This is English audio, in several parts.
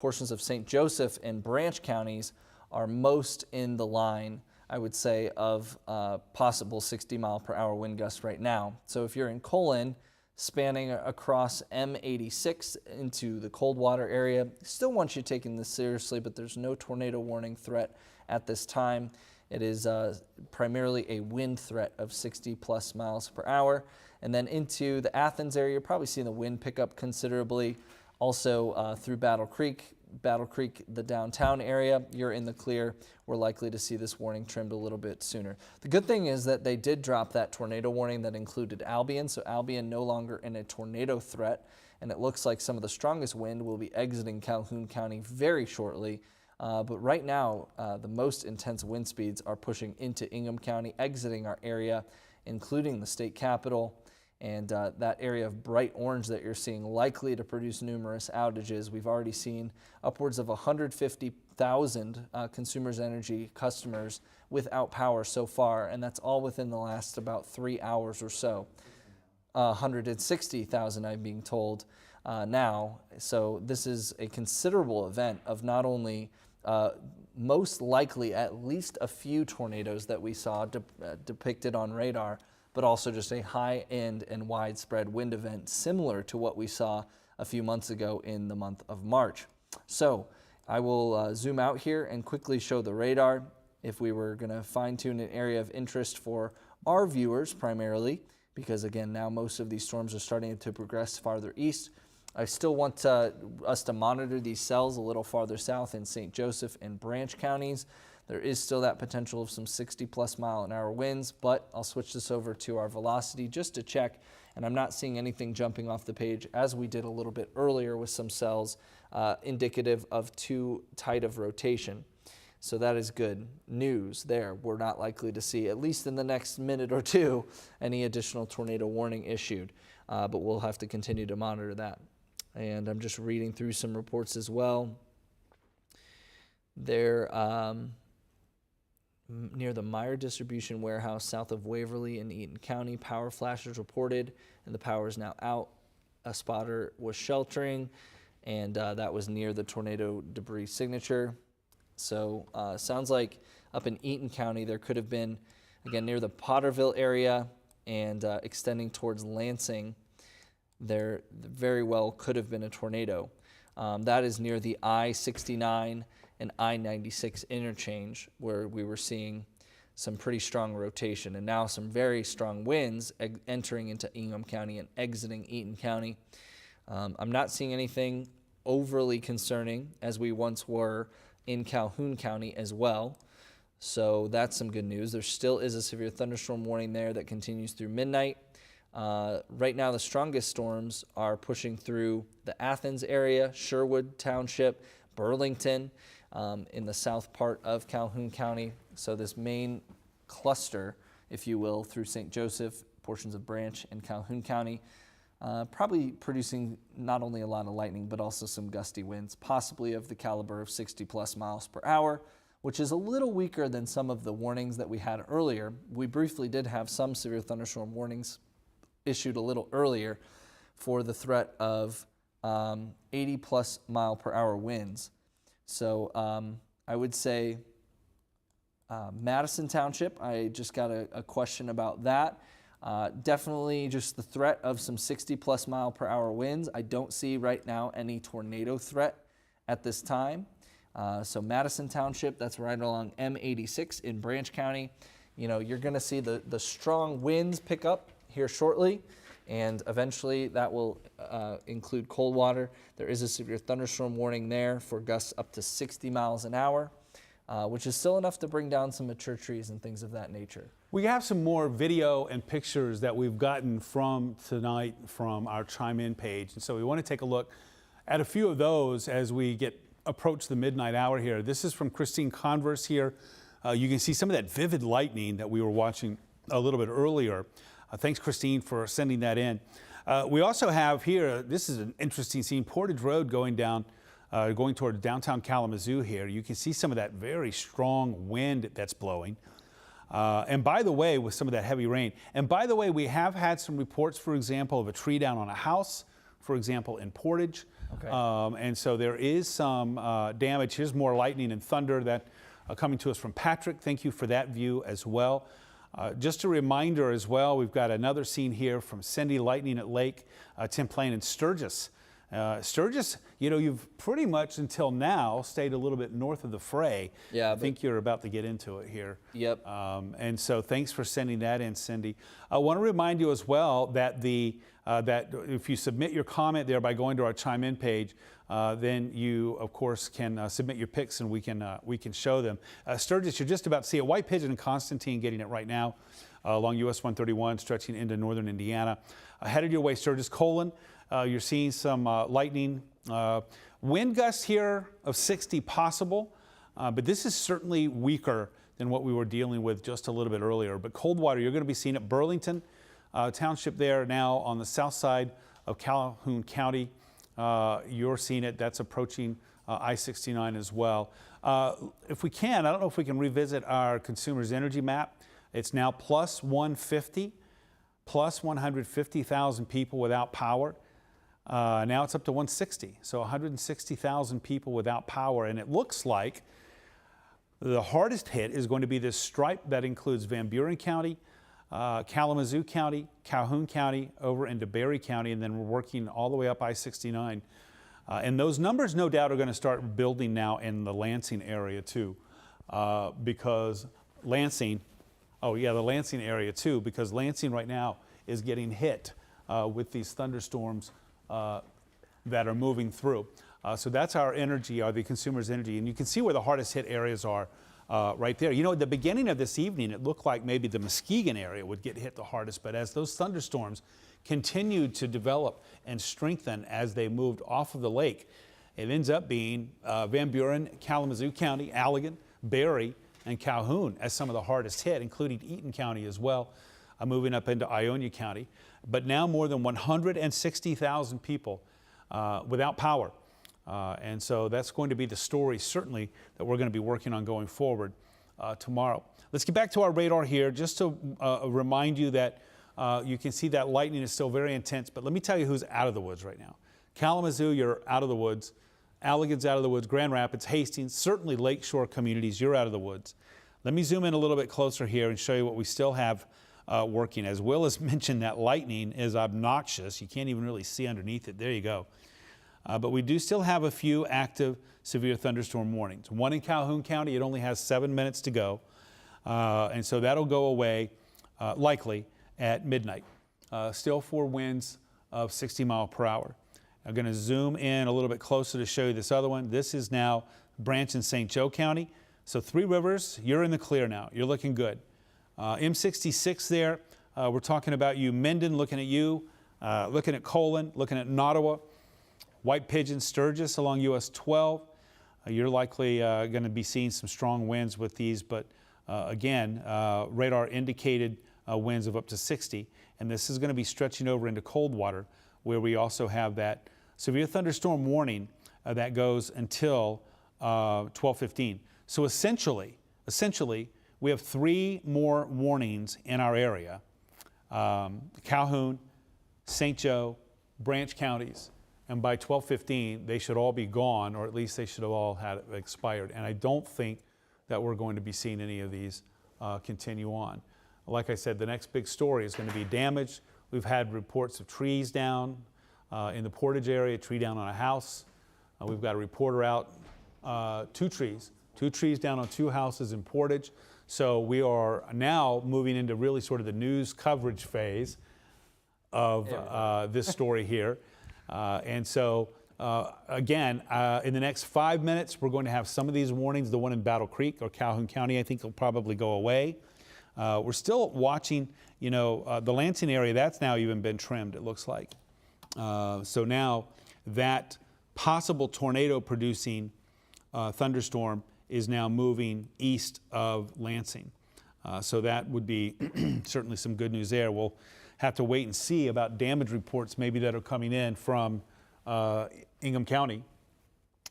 Portions of St. Joseph and Branch counties are most in the line, I would say, of possible 60-mile-per-hour wind gusts right now. So if you're in Colon, spanning across M86 into the Coldwater area, still want you taking this seriously, but there's no tornado warning threat at this time. It is primarily a wind threat of 60+ miles per hour. And then into the Athens area, you're probably seeing the wind pick up considerably. Also through Battle Creek, the downtown area, you're in the clear. We're likely to see this warning trimmed a little bit sooner. The good thing is that they did drop that tornado warning that included Albion, so Albion no longer in a tornado threat, and it looks like some of the strongest wind will be exiting Calhoun County very shortly. But right now, the most intense wind speeds are pushing into Ingham County, exiting our area, including the state capitol. And that area of bright orange that you're seeing likely to produce numerous outages. We've already seen upwards of 150,000 Consumers Energy customers without power so far, and that's all within the last about 3 hours or so. 160,000, I'm being told now. So this is a considerable event of not only most likely at least a few tornadoes that we saw depicted on radar, but also just a high-end and widespread wind event similar to what we saw a few months ago in the month of March. So I will zoom out here and quickly show the radar. If we were going to fine-tune an area of interest for our viewers primarily, because again, now most of these storms are starting to progress farther east, I still want us to monitor these cells a little farther south in St. Joseph and Branch counties. There is still that potential of some 60+ mile-an-hour winds, but I'll switch this over to our velocity just to check, and I'm not seeing anything jumping off the page as we did a little bit earlier with some cells indicative of too tight of rotation. So that is good news there. We're not likely to see, at least in the next minute or two, any additional tornado warning issued, but we'll have to continue to monitor that. And I'm just reading through some reports as well. There, near the Meyer Distribution Warehouse south of Waverly in Eaton County, power flashes reported, and the power is now out. A spotter was sheltering, and that was near the tornado debris signature. So sounds like up in Eaton County there could have been, again, near the Potterville area and extending towards Lansing. There very well could have been a tornado. That is near the I-69 and I-96 interchange, where we were seeing some pretty strong rotation and now some very strong winds entering into Ingham County and exiting Eaton County. I'm not seeing anything overly concerning as we once were in Calhoun County as well. So that's some good news. There still is a severe thunderstorm warning there that continues through midnight. Right now, the strongest storms are pushing through the Athens area, Sherwood Township, Burlington, in the south part of Calhoun County. So this main cluster, if you will, through St. Joseph, portions of Branch, and Calhoun County, probably producing not only a lot of lightning, but also some gusty winds, possibly of the caliber of 60+ miles per hour, which is a little weaker than some of the warnings that we had earlier. We briefly did have some severe thunderstorm warnings issued a little earlier for the threat of 80+ mile per hour winds. So I would say Madison Township, I just got a question about that. Definitely just the threat of some 60+ mile per hour winds. I don't see right now any tornado threat at this time. So Madison Township, that's right along M86 in Branch County. You know, you're going to see the strong winds pick up here shortly, and eventually that will include Coldwater. There is a severe thunderstorm warning there for gusts up to 60 miles an hour, which is still enough to bring down some mature trees and things of that nature. We have some more video and pictures that we've gotten from tonight from our Chime In page, and so we want to take a look at a few of those as we approach the midnight hour here. This is from Christine Converse here. You can see some of that vivid lightning that we were watching a little bit earlier. Thanks, Christine, for sending that in. We also have here, this is an interesting scene, Portage Road going toward downtown Kalamazoo here. You can see some of that very strong wind that's blowing. And by the way, with some of that heavy rain. And by the way, we have had some reports, for example, of a tree down on a house. for example, in Portage. Okay. And so there is some damage. Here's more lightning and thunder that coming to us from Patrick. Thank you for that view as well. Just a reminder as well, we've got another scene here from Cindy, lightning at Lake Champlain and Sturgis. Sturgis, you know, you've pretty much until now stayed a little bit north of the fray. Yeah, I think you're about to get into it here. Yep. And so thanks for sending that in, Cindy. I want to remind you as well that that if you submit your comment there by going to our Chime In page, then you, of course, can submit your pics and we can show them. Sturgis, you're just about to see it. White Pigeon and Constantine getting it right now along US 131, stretching into northern Indiana. Headed your way, Sturgis, Colon. You're seeing some lightning. Wind gusts here of 60 possible, but this is certainly weaker than what we were dealing with just a little bit earlier. But Coldwater, you're going to be seeing it. Burlington Township there now on the south side of Calhoun County. You're seeing it. That's approaching I-69 as well. If we can, I don't know if we can revisit our Consumers Energy map. It's now plus 150, plus 150,000 people without power. Now it's up to 160, so 160,000 people without power, and it looks like the hardest hit is going to be this stripe that includes Van Buren County, Kalamazoo County, Calhoun County, over into Berry County, and then we're working all the way up I-69. And those numbers, no doubt, are going to start building now in the Lansing area too, because Lansing, oh yeah, the Lansing area too, because Lansing right now is getting hit with these thunderstorms that are moving through. So that's our energy, the Consumers Energy. And you can see where the hardest hit areas are right there. You know, at the beginning of this evening, it looked like maybe the Muskegon area would get hit the hardest, but as those thunderstorms continued to develop and strengthen as they moved off of the lake, it ends up being Van Buren, Kalamazoo County, Allegan, Berry, and Calhoun as some of the hardest hit, including Eaton County as well, moving up into Ionia County. But now more than 160,000 people without power. And so that's going to be the story, certainly, that we're going to be working on going forward tomorrow. Let's get back to our radar here, just to remind you that you can see that lightning is still very intense. But let me tell you who's out of the woods right now. Kalamazoo, you're out of the woods. Allegan's out of the woods. Grand Rapids, Hastings, certainly lakeshore communities, you're out of the woods. Let me zoom in a little bit closer here and show you what we still have working. As Will has mentioned, that lightning is obnoxious. You can't even really see underneath it. There you go. But we do still have a few active severe thunderstorm warnings. One in Calhoun County, it only has 7 minutes to go. And so that'll go away likely at midnight. Still 4 winds of 60 mile per hour. I'm going to zoom in a little bit closer to show you this other one. This is now Branch and St. Joe County. So 3 Rivers, you're in the clear now. You're looking good. M66 there, we're talking about you. Mendon, looking at you. Looking at Colon, looking at Nottawa. White Pigeon, Sturgis along US 12. You're likely going to be seeing some strong winds with these, but again, radar indicated winds of up to 60. And this is going to be stretching over into Coldwater, where we also have that severe thunderstorm warning that goes until 12:15. So essentially, we have 3 more warnings in our area. Calhoun, St. Joe, Branch counties. And by 12:15, they should all be gone, or at least they should have all had expired. And I don't think that we're going to be seeing any of these continue on. Like I said, the next big story is going to be damage. We've had reports of trees down in the Portage area, a tree down on a house. We've got a reporter out, 2 trees down on 2 houses in Portage. So we are now moving into really sort of the news coverage phase of this story here. And so, again, in the next 5 minutes, we're going to have some of these warnings. The one in Battle Creek or Calhoun County, I think, will probably go away. We're still watching, the Lansing area, that's now even been trimmed, it looks like. So now that possible tornado-producing thunderstorm is now moving east of Lansing. So that would be certainly some good news there. We'll have to wait and see about damage reports maybe that are coming in from Ingham County.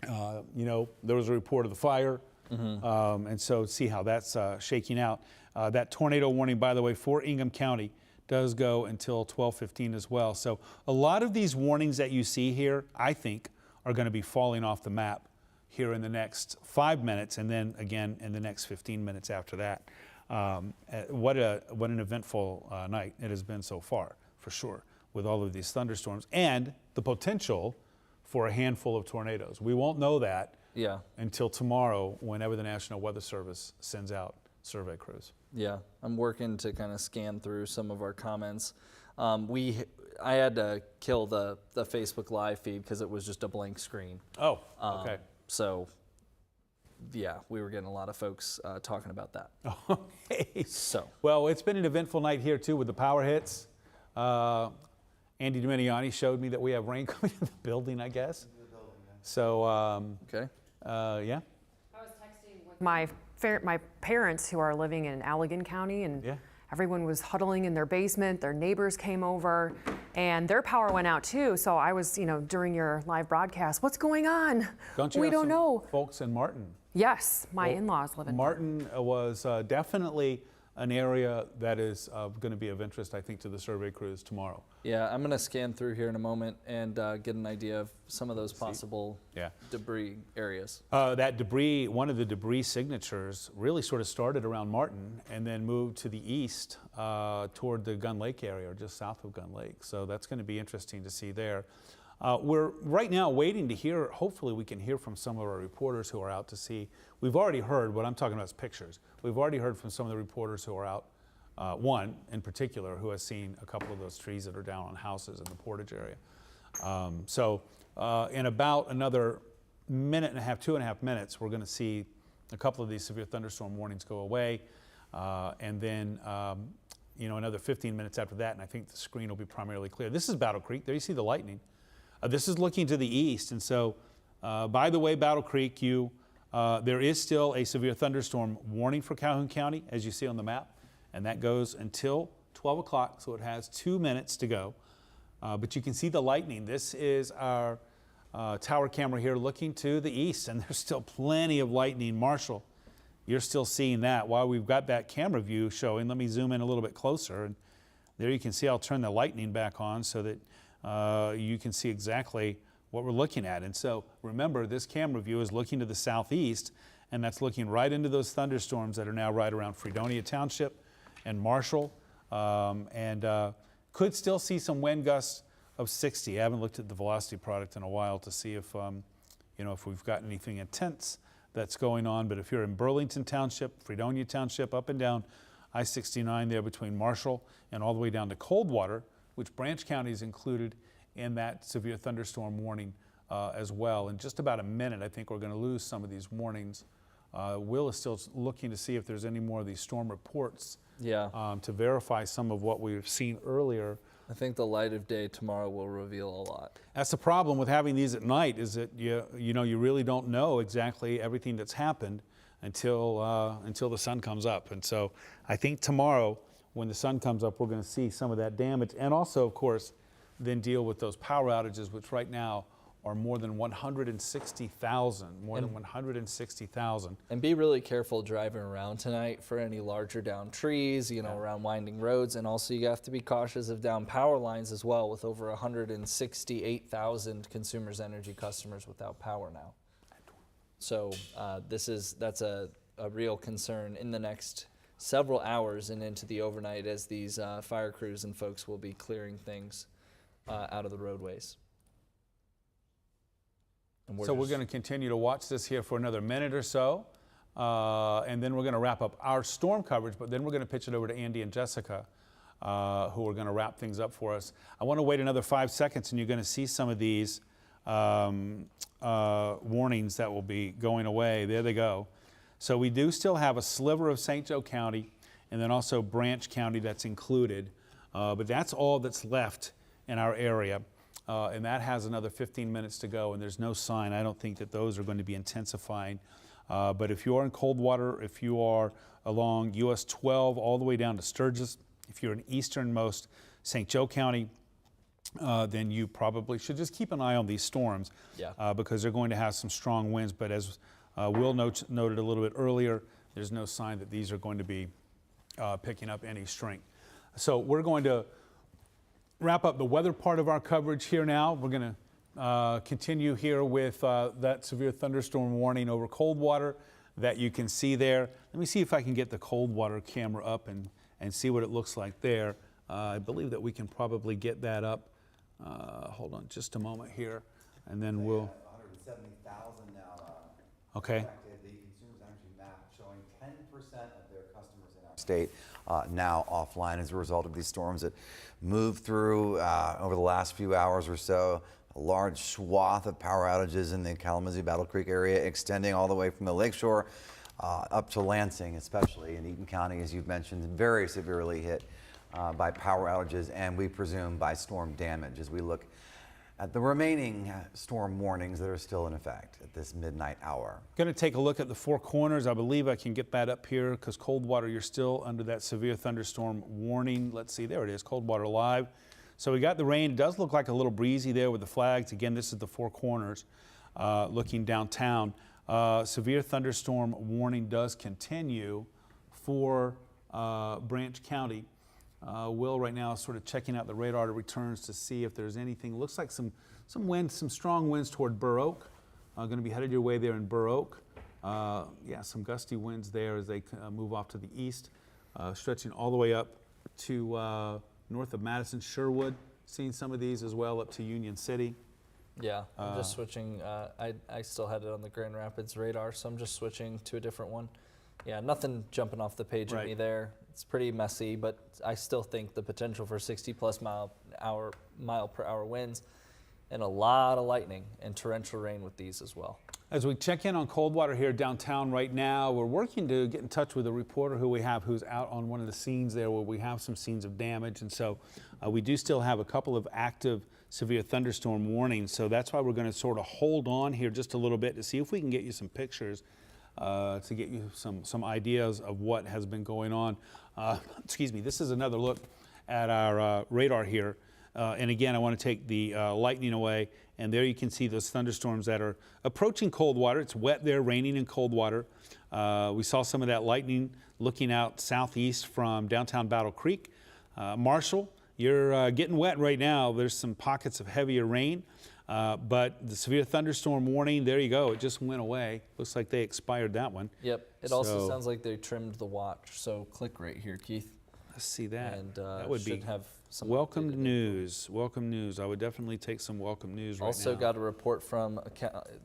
There was a report of the fire, and so see how that's shaking out. That tornado warning, by the way, for Ingham County does go until 12:15 as well. So a lot of these warnings that you see here, I think, are going to be falling off the map here in the next 5 minutes, and then again in the next 15 minutes after that. What an eventful night it has been so far, for sure, with all of these thunderstorms and the potential for a handful of tornadoes. We won't know that until tomorrow, whenever the National Weather Service sends out survey crews. Yeah, I'm working to kind of scan through some of our comments. I had to kill the Facebook Live feed because it was just a blank screen. Oh, okay. So, yeah, we were getting a lot of folks talking about that. Okay. So, well, it's been an eventful night here too with the power hits. Andy Dominiani showed me that we have rain coming in the building, I guess. So, okay. Yeah. I was texting with my parents who are living in Allegan County, and everyone was huddling in their basement. Their neighbors came over, and their power went out too. So I was, during your live broadcast, what's going on? We don't know. Folks in Martin. Yes, my in-laws live in Martin. was definitely an area that is going to be of interest, I think, to the survey crews tomorrow. Yeah, I'm going to scan through here in a moment and get an idea of some of those possible debris areas. That debris, one of the debris signatures really sort of started around Martin and then moved to the east toward the Gun Lake area, or just south of Gun Lake. So that's going to be interesting to see there. We're right now waiting to hear, hopefully we can hear from some of our reporters who are out to see. We've already heard, what I'm talking about is pictures. We've already heard from some of the reporters who are out, one in particular who has seen a couple of those trees that are down on houses in the Portage area. In about another minute and a half, 2.5 minutes, we're going to see a couple of these severe thunderstorm warnings go away. And then another 15 minutes after that, and I think the screen will be primarily clear. This is Battle Creek. There you see the lightning. This is looking to the east, and so, by the way, Battle Creek, there is still a severe thunderstorm warning for Calhoun County, as you see on the map, and that goes until 12 o'clock, so it has 2 minutes to go. But you can see the lightning. This is our tower camera here looking to the east, and there's still plenty of lightning. Marshall, you're still seeing that. While we've got that camera view showing, let me zoom in a little bit closer, and there you can see I'll turn the lightning back on so that you can see exactly what we're looking at. And so remember, this camera view is looking to the southeast, and that's looking right into those thunderstorms that are now right around Fredonia Township and Marshall, and could still see some wind gusts of 60. I haven't looked at the velocity product in a while to see if if we've got anything intense that's going on. But if you're in Burlington Township, Fredonia Township, up and down I-69 there between Marshall and all the way down to Coldwater, which Branch County is included in that severe thunderstorm warning as well. In just about a minute, I think we're going to lose some of these warnings. Will is still looking to see if there's any more of these storm reports to verify some of what we've seen earlier. I think the light of day tomorrow will reveal a lot. That's the problem with having these at night, is that you really don't know exactly everything that's happened until the sun comes up. And so I think tomorrow, when the sun comes up, we're going to see some of that damage, and also, of course, then deal with those power outages, which right now are more than 160,000, than 160,000. And be really careful driving around tonight for any larger down trees, around winding roads, and also you have to be cautious of down power lines as well, with over 168,000 Consumers Energy customers without power now. So that's a real concern in the next several hours and into the overnight, as these fire crews and folks will be clearing things out of the roadways. And we're going to continue to watch this here for another minute or so, and then we're going to wrap up our storm coverage, but then we're going to pitch it over to Andy and Jessica, who are going to wrap things up for us. I want to wait another 5 seconds, and you're going to see some of these warnings that will be going away. There they go. So we do still have a sliver of St. Joe County, and then also Branch County that's included, but that's all that's left in our area. And that has another 15 minutes to go, and there's no sign. I don't think that those are going to be intensifying. But if you are in Coldwater, if you are along US 12 all the way down to Sturgis, if you're in easternmost St. Joe County, then you probably should just keep an eye on these storms, because they're going to have some strong winds. But as Will noted a little bit earlier, there's no sign that these are going to be picking up any strength. So we're going to wrap up the weather part of our coverage here now. We're going to continue here with that severe thunderstorm warning over Coldwater that you can see there. Let me see if I can get the Coldwater camera up and see what it looks like there. I believe that we can probably get that up. Hold on just a moment here, and then we'll. 170,000 now. Okay. The Consumers Energy map showing 10% of their customers in our state now offline as a result of these storms that moved through over the last few hours or so. A large swath of power outages in the Kalamazoo Battle Creek area, extending all the way from the lakeshore up to Lansing, especially in Eaton County, as you've mentioned, very severely hit by power outages and we presume by storm damage as we look at the remaining storm warnings that are still in effect at this midnight hour. Going to take a look at the Four Corners. I believe I can get that up here because Coldwater, you're still under that severe thunderstorm warning. Let's see, there it is, Coldwater live. So we got the rain. It does look like a little breezy there with the flags. Again, this is the Four Corners looking downtown. Severe thunderstorm warning does continue for Branch County. Will right now is sort of checking out the radar to returns to see if there's anything. Looks like some winds, some strong winds toward Burr Oak. Going to be headed your way there in Burr Oak. Yeah, some gusty winds there as they move off to the east, stretching all the way up to north of Madison, Sherwood. Seeing some of these as well up to Union City. Yeah, I'm just switching. I still had it on the Grand Rapids radar, so I'm just switching to a different one. Yeah, nothing jumping off the page at me there. It's pretty messy, but I still think the potential for 60+ mile per hour winds and a lot of lightning and torrential rain with these as well. As we check in on Coldwater here downtown right now, we're working to get in touch with a reporter who we have who's out on one of the scenes there where we have some scenes of damage. And so we do still have a couple of active severe thunderstorm warnings. So that's why we're going to sort of hold on here just a little bit to see if we can get you some pictures to get you some ideas of what has been going on. Excuse me, this is another look at our radar here. And again, I want to take the lightning away. And there you can see those thunderstorms that are approaching Coldwater. It's wet there, raining in Coldwater. We saw some of that lightning looking out southeast from downtown Battle Creek. Marshall, you're getting wet right now. There's some pockets of heavier rain. But the severe thunderstorm warning, there you go. It just went away. Looks like they expired that one. Yep. It also sounds like they trimmed the watch. So click right here, Keith. Let's see that. And that would be have some welcome news. Welcome news. I would definitely take some welcome news right now. Also got a report from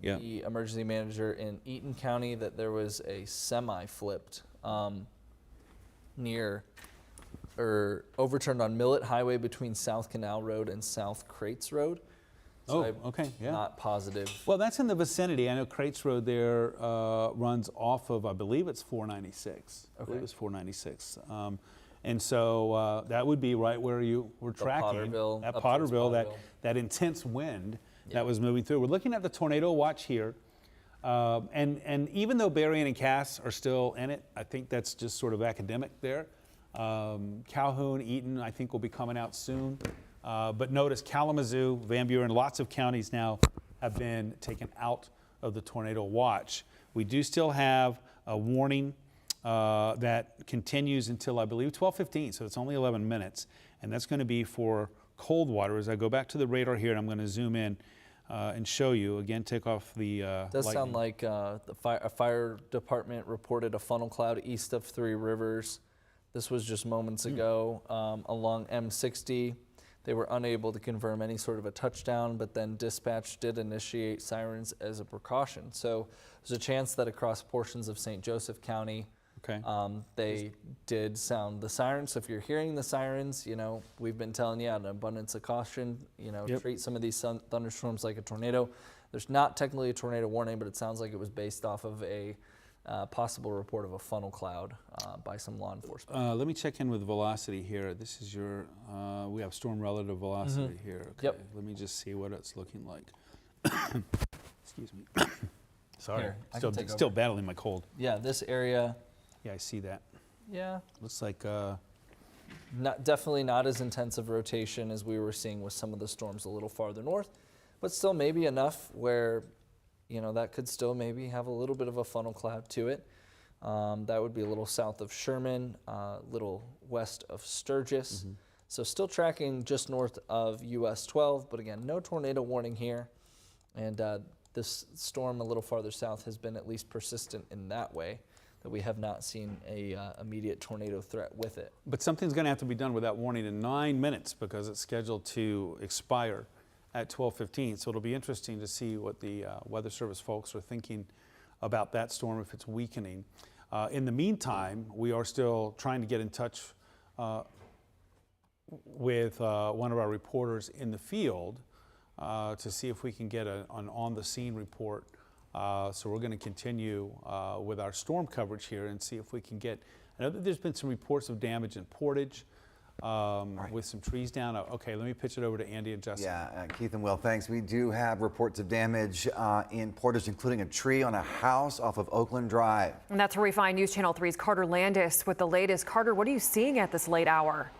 the emergency manager in Eaton County that there was a semi flipped overturned on Millet Highway between South Canal Road and South Crates Road. So okay, yeah. Not positive. Well, that's in the vicinity. I know Crates Road there runs off of, I believe it's 496. Okay. I believe it's 496. And so that would be right where you were tracking. Potterville, that intense wind that was moving through. We're looking at the tornado watch here. And even though Berrien and Cass are still in it, I think that's just sort of academic there. Calhoun, Eaton, I think will be coming out soon. But notice Kalamazoo, Van Buren, lots of counties now have been taken out of the tornado watch. We do still have a warning that continues until, I believe, 12:15, so it's only 11 minutes. And that's going to be for Coldwater. As I go back to the radar here, and I'm going to zoom in and show you. Again, take off the does lightning. Sound like a fire department reported a funnel cloud east of Three Rivers. This was just moments ago along M60. They were unable to confirm any sort of a touchdown, but then dispatch did initiate sirens as a precaution. So there's a chance that across portions of St. Joseph County, they did sound the sirens. So if you're hearing the sirens, you know, we've been telling you an abundance of caution, you know, treat some of these thunderstorms like a tornado. There's not technically a tornado warning, but it sounds like it was based off of a possible report of a funnel cloud by some law enforcement. Let me check in with velocity here. This is your, we have storm relative velocity here. Okay. Yep. Let me just see what it's looking like. Excuse me. Sorry, here, still battling my cold. Yeah, this area. Yeah, I see that. Yeah. Looks like. Definitely not as intense of rotation as we were seeing with some of the storms a little farther north, but still maybe enough where, you know, that could still maybe have a little bit of a funnel cloud to it. That would be a little south of Sherman, a little west of Sturgis. So still tracking just north of US 12, but again, no tornado warning here. And this storm a little farther south has been at least persistent in that way, that we have not seen a immediate tornado threat with it. But something's going to have to be done with that warning in 9 minutes because it's scheduled to expire at 12:15. So it'll be interesting to see what the Weather Service folks are thinking about that storm if it's weakening. In the meantime, we are still trying to get in touch with one of our reporters in the field to see if we can get an on-the-scene report. So we're going to continue with our storm coverage here and see if we can get. I know that there's been some reports of damage in Portage with some trees down. Okay, let me pitch it over to Andy and Justin. Yeah, Keith and Will, thanks. We do have reports of damage in Portage, including a tree on a house off of Oakland Drive. And that's where we find News Channel 3's Carter Landis with the latest. Carter, what are you seeing at this late hour?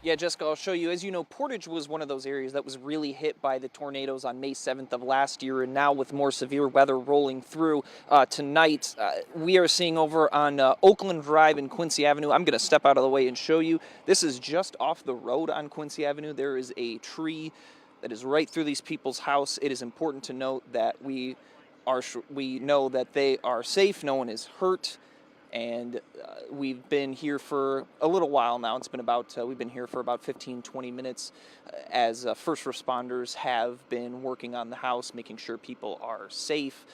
Yeah, Jessica, I'll show you. As you know, Portage was one of those areas that was really hit by the tornadoes on May 7th of last year, and now with more severe weather rolling through tonight, we are seeing over on Oakland Drive and Quincy Avenue. I'm going to step out of the way and show you. This is just off the road on Quincy Avenue. There is a tree that is right through these people's house. It is important to note that we know that they are safe. No one is hurt. And we've been here for a little while now. It's been about, we've been here for about 15, 20 minutes as first responders have been working on the house, making sure people are safe.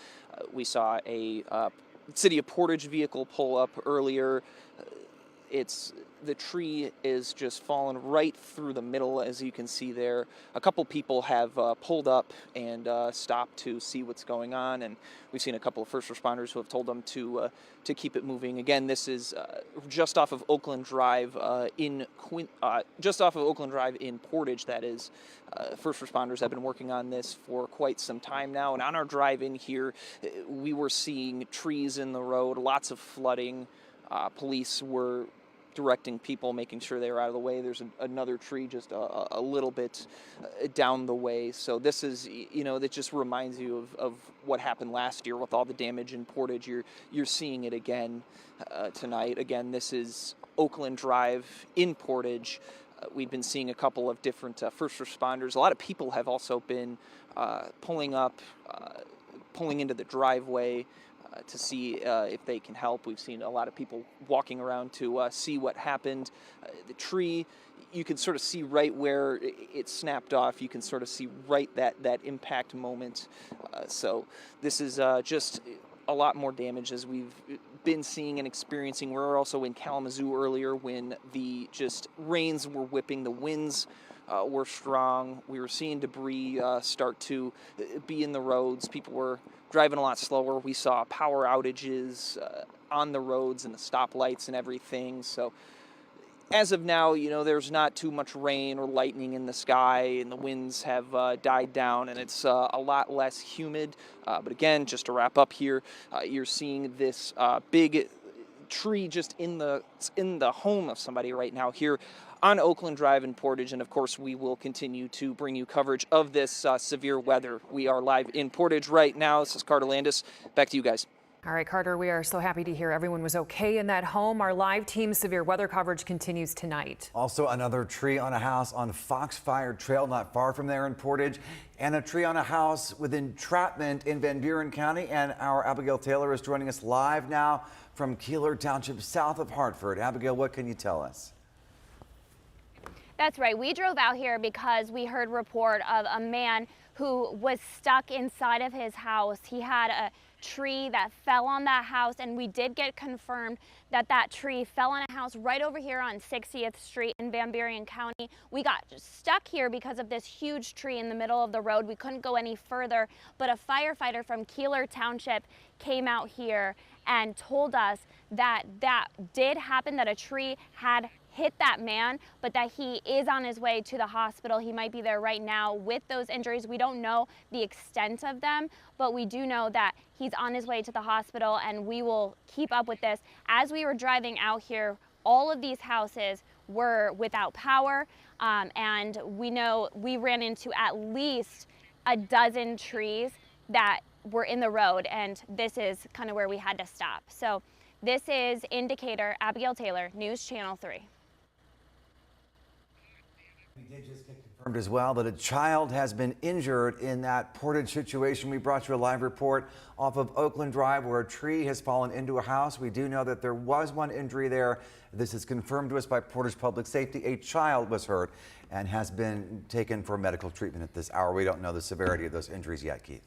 We saw a City of Portage vehicle pull up earlier. The tree is just fallen right through the middle, as you can see there. A couple people have pulled up and stopped to see what's going on, and we've seen a couple of first responders who have told them to keep it moving. Again, this is just off of Oakland Drive in Portage. That is, first responders have been working on this for quite some time now, and on our drive in here, we were seeing trees in the road, lots of flooding. Police were directing people, making sure they were out of the way. There's another tree just a little bit down the way. So this is, that just reminds you of what happened last year with all the damage in Portage. You're seeing it again tonight. Again, this is Oakland Drive in Portage. We've been seeing a couple of different first responders. A lot of people have also been pulling into the driveway to see if they can help. We've seen a lot of people walking around to see what happened. The tree, you can sort of see right where it snapped off. You can sort of see right that impact moment. So this is just a lot more damage as we've been seeing and experiencing. We were also in Kalamazoo earlier when the just rains were whipping, the winds were strong. We were seeing debris start to be in the roads. People were driving a lot slower. We saw power outages on the roads and the stoplights and everything. So as of now, there's not too much rain or lightning in the sky, and the winds have died down, and it's a lot less humid. But again, just to wrap up here, you're seeing this big tree just in the home of somebody right now here on Oakland Drive in Portage, and of course we will continue to bring you coverage of this severe weather. We are live in Portage right now. This is Carter Landis. Back to you guys. All right, Carter, we are so happy to hear everyone was okay in that home. Our live team severe weather coverage continues tonight. Also, another tree on a house on Foxfire Trail, not far from there in Portage, and a tree on a house with entrapment in Van Buren County. And our Abigail Taylor is joining us live now from Keeler Township, south of Hartford. Abigail, what can you tell us? That's right. We drove out here because we heard report of a man who was stuck inside of his house. He had a tree that fell on that house, and we did get confirmed that that tree fell on a house right over here on 60th Street in Van Buren County. We got stuck here because of this huge tree in the middle of the road. We couldn't go any further, but a firefighter from Keeler Township came out here and told us that that did happen, that a tree had hit that man, but that he is on his way to the hospital. He might be there right now with those injuries. We don't know the extent of them, but we do know that he's on his way to the hospital, and we will keep up with this. As we were driving out here, all of these houses were without power, and we know we ran into at least a dozen trees that were in the road, and this is kind of where we had to stop. So this is indicator Abigail Taylor, News Channel 3. We did just get confirmed as well that a child has been injured in that Portage situation. We brought you a live report off of Oakland Drive where a tree has fallen into a house. We do know that there was one injury there. This is confirmed to us by Portage Public Safety. A child was hurt and has been taken for medical treatment at this hour. We don't know the severity of those injuries yet, Keith.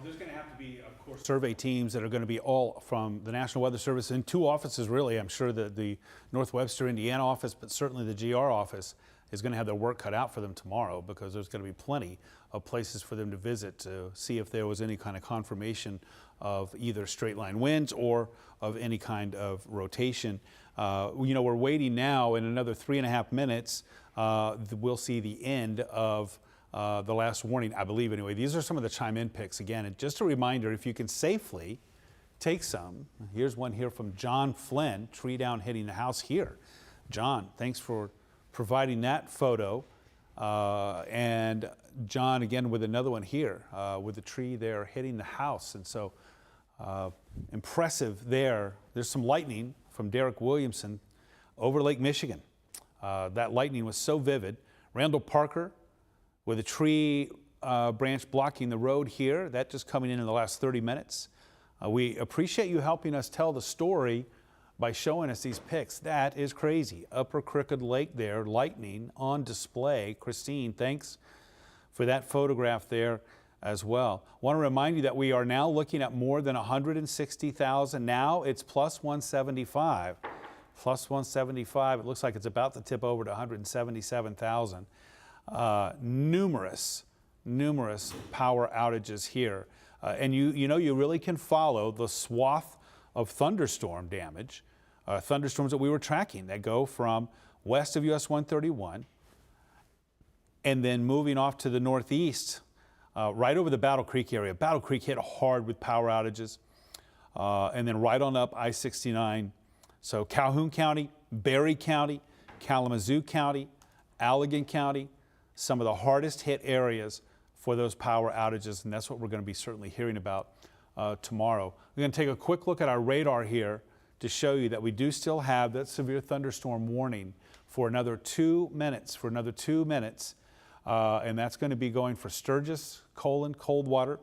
There's going to have to be, of course, survey teams that are going to be all from the National Weather Service in 2 offices, really. I'm sure that the Northwestern Indiana office, but certainly the GR office is going to have their work cut out for them tomorrow, because there's going to be plenty of places for them to visit to see if there was any kind of confirmation of either straight line winds or of any kind of rotation. You know, we're waiting now. In another 3.5 minutes, we'll see the end of the last warning, I believe anyway. These are some of the chime in picks again. And just a reminder, if you can safely take some, here's one here from John Flynn, tree down hitting the house here. John, thanks for providing that photo. And John again with another one here with the tree there hitting the house. And so impressive there. There's some lightning from Derek Williamson over Lake Michigan. That lightning was so vivid. Randall Parker with a tree branch blocking the road here. That just coming in the last 30 minutes. We appreciate you helping us tell the story by showing us these pics. That is crazy. Upper Crooked Lake there, lightning on display. Christine, thanks for that photograph there as well. Want to remind you that we are now looking at more than 160,000. Now it's plus 175. Plus 175. It looks like it's about to tip over to 177,000. Numerous power outages here. And you know, you really can follow the swath of thunderstorm damage, thunderstorms that we were tracking that go from west of US 131 and then moving off to the northeast, right over the Battle Creek area. Battle Creek hit hard with power outages, and then right on up I-69. So Calhoun County, Berry County, Kalamazoo County, Allegan County, some of the hardest hit areas for those power outages, and that's what we're going to be certainly hearing about tomorrow. We're going to take a quick look at our radar here to show you that we do still have that severe thunderstorm warning for another 2 minutes, and that's going to be going for Sturgis, Coldwater,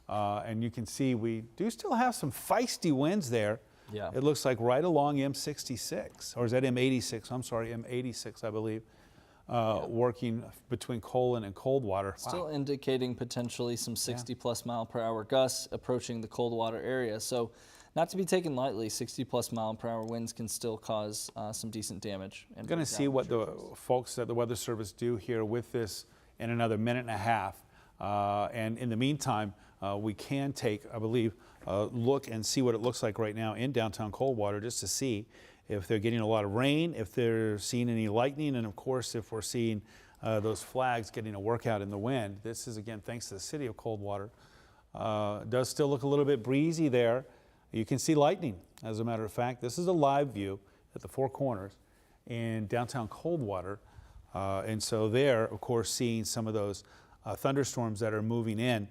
and you can see we do still have some feisty winds there. Yeah. It looks like right along M66, or is that M86? I'm sorry, M86, I believe. Working between Colon and Coldwater. Still indicating potentially some 60+ mile per hour gusts approaching the Coldwater area. So not to be taken lightly, 60+ mile per hour winds can still cause some decent damage. I'm going to see what the folks at the Weather Service do here with this in another minute and a half. And in the meantime, we can take, I believe, a look and see what it looks like right now in downtown Coldwater, just to see if they're getting a lot of rain, if they're seeing any lightning, and of course if we're seeing those flags getting a workout in the wind. This is again thanks to the city of Coldwater. Does still look a little bit breezy there. You can see lightning, as a matter of fact. This is a live view at the Four Corners in downtown Coldwater. And so there, of course, seeing some of those thunderstorms that are moving in.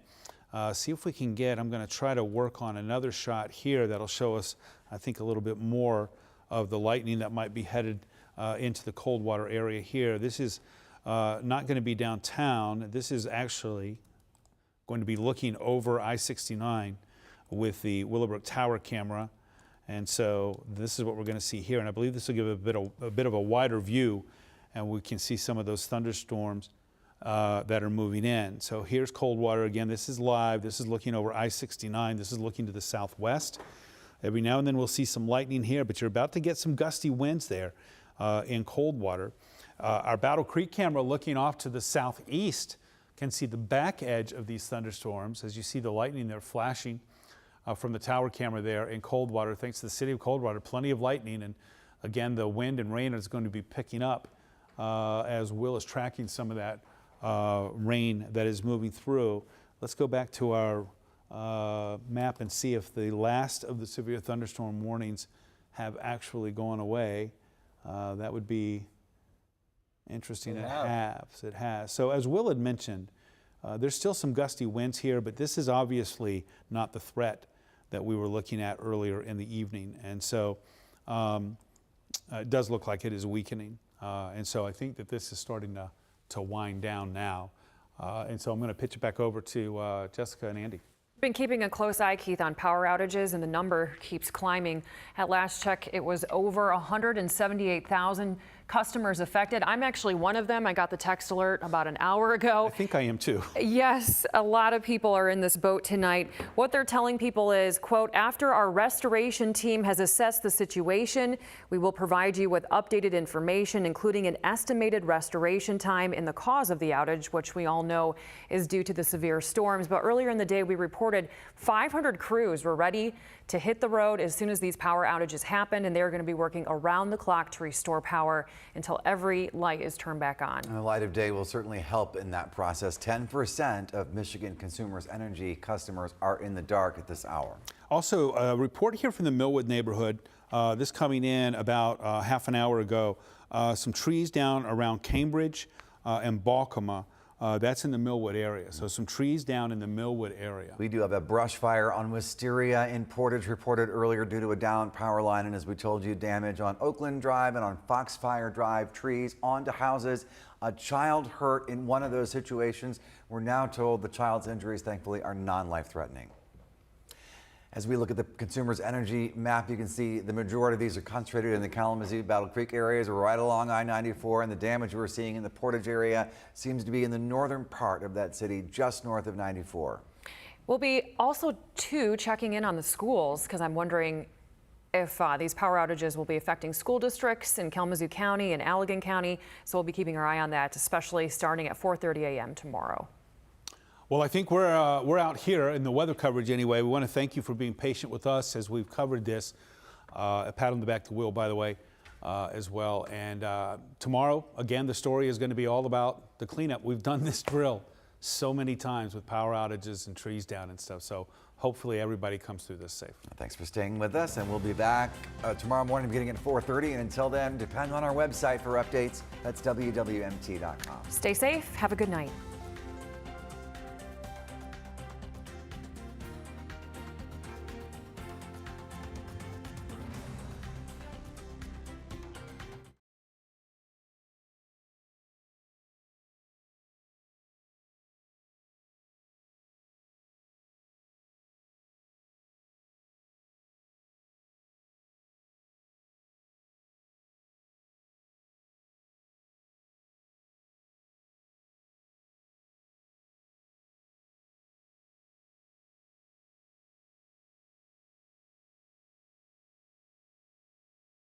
See if we can get, I'm going to try to work on another shot here that'll show us, I think, a little bit more of the lightning that might be headed into the Coldwater area here. This is not going to be downtown. This is actually going to be looking over I-69 with the Willowbrook Tower camera. And so this is what we're going to see here. And I believe this will give a bit of a wider view, and we can see some of those thunderstorms that are moving in. So here's Coldwater again. This is live. This is looking over I-69. This is looking to the southwest. Every now and then we'll see some lightning here, but you're about to get some gusty winds there in Coldwater. Our Battle Creek camera looking off to the southeast can see the back edge of these thunderstorms as you see the lightning there flashing from the tower camera there in Coldwater. Thanks to the city of Coldwater, plenty of lightning, and again the wind and rain is going to be picking up as Will is tracking some of that rain that is moving through. Let's go back to our map and see if the last of the severe thunderstorm warnings have actually gone away. That would be interesting. It has. So as Will had mentioned, There's still some gusty winds here, but this is obviously not the threat that we were looking at earlier in the evening. And so it does look like it is weakening. And so I think that this is starting to wind down now. And so I'm going to pitch it back over to Jessica and Andy. Been keeping a close eye, Keith, on power outages, and the number keeps climbing. At last check, it was over 178,000 customers affected. I'm actually one of them. I got the text alert about an hour ago. I think I am too. Yes, a lot of people are in this boat tonight. What they're telling people is, quote, after our restoration team has assessed the situation, we will provide you with updated information, including an estimated restoration time and the cause of the outage, which we all know is due to the severe storms. But earlier in the day, we reported 500 crews were ready to hit the road as soon as these power outages happened, and they're going to be working around the clock to restore power until every light is turned back on. And the light of day will certainly help in that process. 10% of Michigan Consumers Energy customers are in the dark at this hour. Also, a report here from the Millwood neighborhood, this coming in about half an hour ago. Some trees down around Cambridge and Balkema. That's in the Millwood area. So some trees down in the Millwood area. We do have a brush fire on Wisteria in Portage reported earlier due to a downed power line. And as we told you, damage on Oakland Drive and on Foxfire Drive, trees onto houses. A child hurt in one of those situations. We're now told the child's injuries, thankfully, are non-life-threatening. As we look at the Consumers Energy map, you can see the majority of these are concentrated in the Kalamazoo, Battle Creek areas, right along I-94, and the damage we're seeing in the Portage area seems to be in the northern part of that city, just north of 94. We'll be also, too, checking in on the schools, because I'm wondering if these power outages will be affecting school districts in Kalamazoo County and Allegan County, so we'll be keeping our eye on that, especially starting at 4:30 a.m. tomorrow. Well, I think we're out here in the weather coverage anyway. We want to thank you for being patient with us as we've covered this. A pat on the back to Will, by the way, as well. And tomorrow, again, the story is going to be all about the cleanup. We've done this drill so many times with power outages and trees down and stuff. So hopefully everybody comes through this safe. Thanks for staying with us, and we'll be back tomorrow morning beginning at 4:30. And until then, depend on our website for updates. That's WWMT.com. Stay safe. Have a good night.